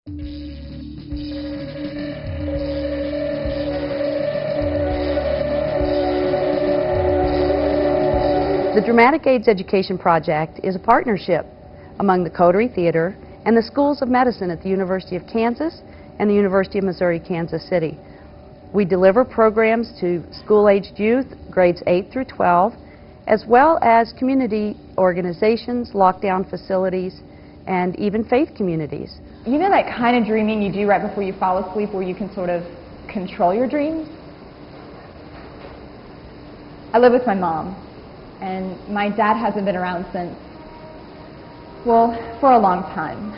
The Dramatic AIDS Education Project is a partnership among the Coterie Theater and the Schools of Medicine at the University of Kansas and the University of Missouri, Kansas City. We deliver programs to school-aged youth, grades 8 through 12, as well as community organizations, lockdown facilities, and even faith communities. You know that kind of dreaming you do right before you fall asleep where you can sort of control your dreams? I live with my mom, and my dad hasn't been around since, well, for a long time.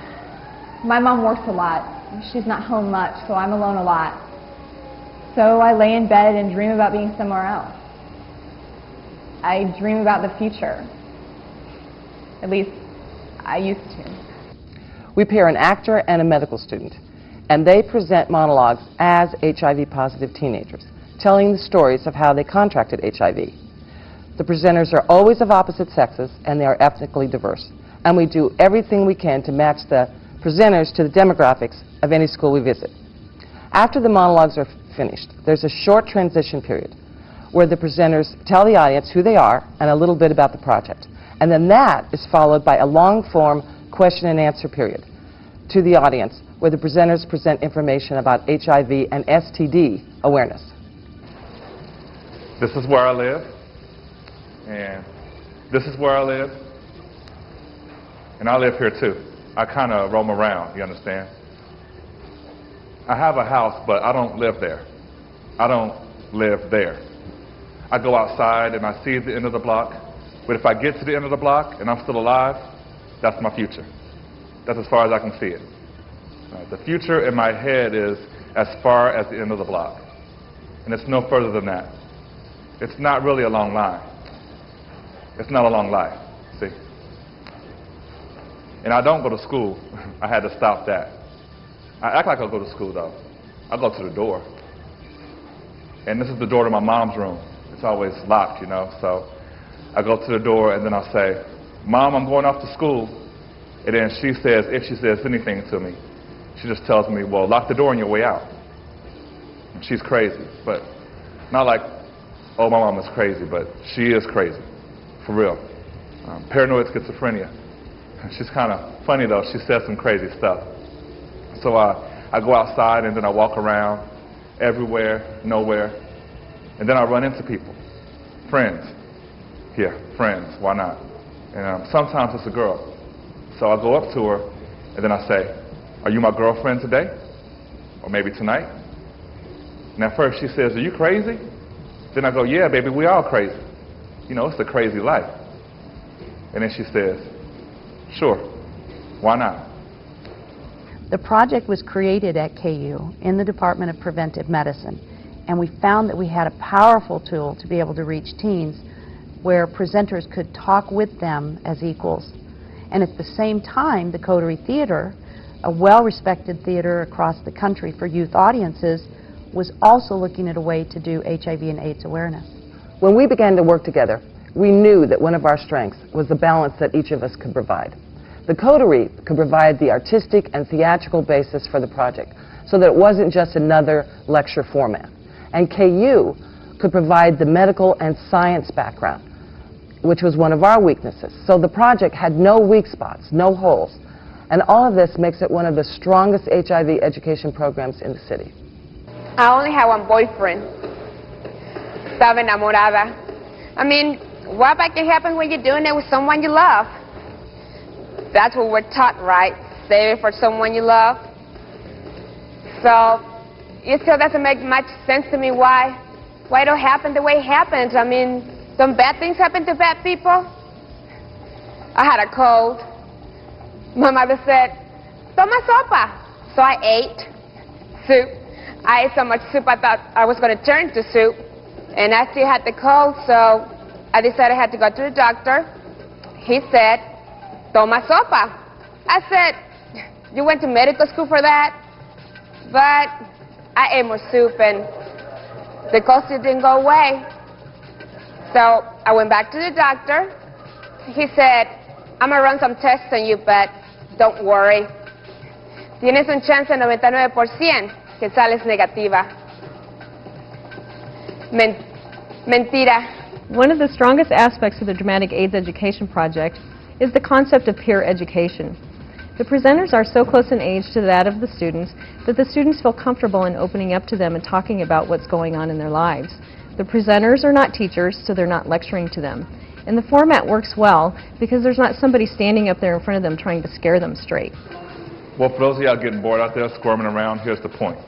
My mom works a lot. She's not home much, so I'm alone a lot. So I lay in bed and dream about being somewhere else. I dream about the future. At least, I used to. We pair an actor and a medical student, and they present monologues as HIV-positive teenagers, telling the stories of how they contracted HIV. The presenters are always of opposite sexes, and they are ethnically diverse. And we do everything we can to match the presenters to the demographics of any school we visit. After the monologues are finished, there's a short transition period where the presenters tell the audience who they are and a little bit about the project. And then that is followed by a long-form question and answer period to the audience where the presenters present information about HIV and STD awareness. This is where I live, and this is where I live, and I live here too. I kind of roam around, you understand? I have a house, but I don't live there. I don't live there. I go outside and I see the end of the block, but if I get to the end of the block and I'm still alive, that's my future. That's as far as I can see it. The future in my head is as far as the end of the block, and it's no further than that. It's not really a long line. It's not a long life, see? And I don't go to school. I had to stop that. I act like I go to school, though. I go to the door. And this is the door to my mom's room. It's always locked, you know, so I go to the door and then I'll say, "Mom, I'm going off to school." And then she says, if she says anything to me, she just tells me, "Well, lock the door on your way out." And she's crazy, but not like, oh, my mom is crazy, but she is crazy, for real. Paranoid schizophrenia. She's kind of funny, though. She says some crazy stuff. So I go outside and then I walk around everywhere, nowhere, and then I run into people, friends. Yeah, friends, why not? And sometimes it's a girl. So I go up to her and then I say, "Are you my girlfriend today? Or maybe tonight?" And at first she says, "Are you crazy?" Then I go, "Yeah, baby, we all crazy. You know, it's a crazy life." And then she says, "Sure, why not?" The project was created at KU in the Department of Preventive Medicine, and we found that we had a powerful tool to be able to reach teens where presenters could talk with them as equals. And at the same time, the Coterie Theater, a well-respected theater across the country for youth audiences, was also looking at a way to do HIV and AIDS awareness. When we began to work together, we knew that one of our strengths was the balance that each of us could provide. The Coterie could provide the artistic and theatrical basis for the project so that it wasn't just another lecture format. And KU could provide the medical and science background, which was one of our weaknesses. So the project had no weak spots, no holes. And all of this makes it one of the strongest HIV education programs in the city. I only had one boyfriend. Estaba enamorada. I mean, what bad can happen when you're doing it with someone you love? That's what we're taught, right? Save it for someone you love. So it still doesn't make much sense to me why it don't happen the way it happens. I mean, some bad things happen to bad people. I had a cold. My mother said, "Toma sopa." So I ate soup. I ate so much soup I thought I was going to turn to soup. And I still had the cold, so I decided I had to go to the doctor. He said, "Toma sopa." I said, "You went to medical school for that?" But I ate more soup and the cold still didn't go away. So I went back to the doctor. He said, "I'm going to run some tests on you, but don't worry." tienes un chance 99% que sales negativa. Mentira. One of the strongest aspects of the Dramatic AIDS Education Project is the concept of peer education. The presenters are so close in age to that of the students that the students feel comfortable in opening up to them and talking about what's going on in their lives. The presenters are not teachers, so they're not lecturing to them. And the format works well because there's not somebody standing up there in front of them trying to scare them straight. Well, for those of y'all getting bored out there squirming around, here's the point.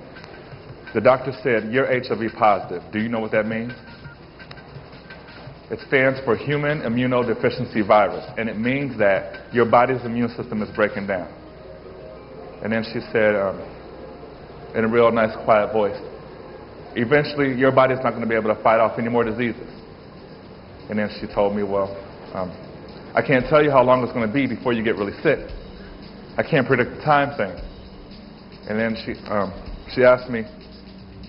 The doctor said, you're HIV positive. Do you know what that means? It stands for human immunodeficiency virus, and it means that your body's immune system is breaking down. And then she said, in a real nice, quiet voice, eventually your body's not going to be able to fight off any more diseases. And then she told me, well, I can't tell you how long it's going to be before you get really sick. I can't predict the time thing. And then she asked me,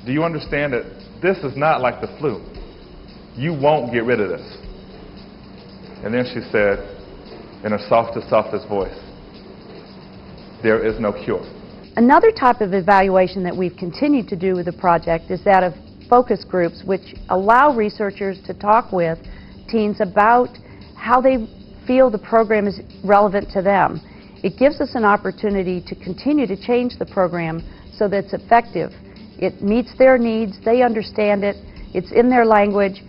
do you understand that this is not like the flu? You won't get rid of this. And then she said, in her softest, softest voice, there is no cure. Another type of evaluation that we've continued to do with the project is that of focus groups, which allow researchers to talk with teens about how they feel the program is relevant to them. It gives us an opportunity to continue to change the program so that it's effective. It meets their needs, they understand it, it's in their language,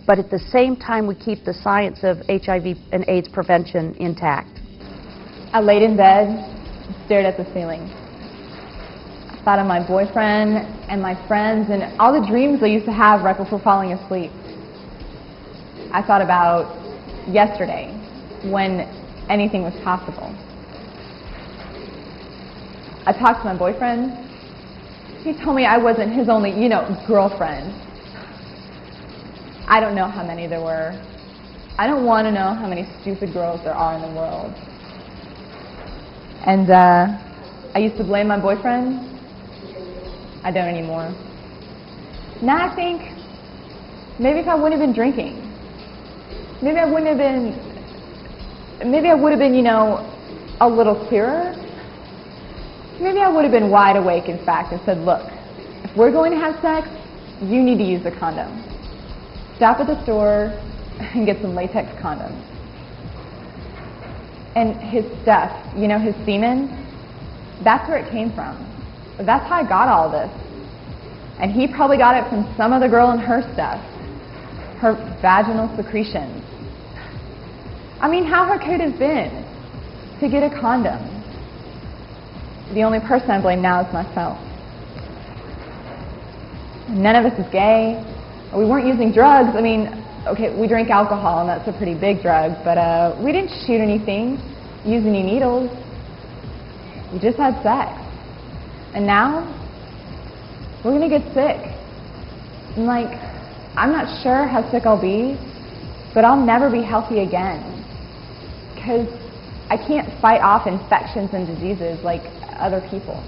but at the same time we keep the science of HIV and AIDS prevention intact. I laid in bed and stared at the ceiling. I thought of my boyfriend and my friends and all the dreams I used to have right before falling asleep. I thought about yesterday when anything was possible. I talked to my boyfriend. He told me I wasn't his only, girlfriend. I don't know how many there were. I don't want to know how many stupid girls there are in the world. And I used to blame my boyfriend. I don't anymore. Now I think maybe if I wouldn't have been drinking, maybe I would have been, a little clearer. Maybe I would have been wide awake, in fact, and said, look, if we're going to have sex, you need to use a condom. Stop at the store and get some latex condoms. And his stuff, his semen, that's where it came from. That's how I got all this. And he probably got it from some other girl in her stuff, her vaginal secretions. I mean, how hard could it have been to get a condom? The only person I blame now is myself. None of us is gay. We weren't using drugs. I mean, okay, we drank alcohol, and that's a pretty big drug, but we didn't shoot anything, use any needles. We just had sex. And now, we're going to get sick. And I'm not sure how sick I'll be, but I'll never be healthy again. Because I can't fight off infections and diseases like other people.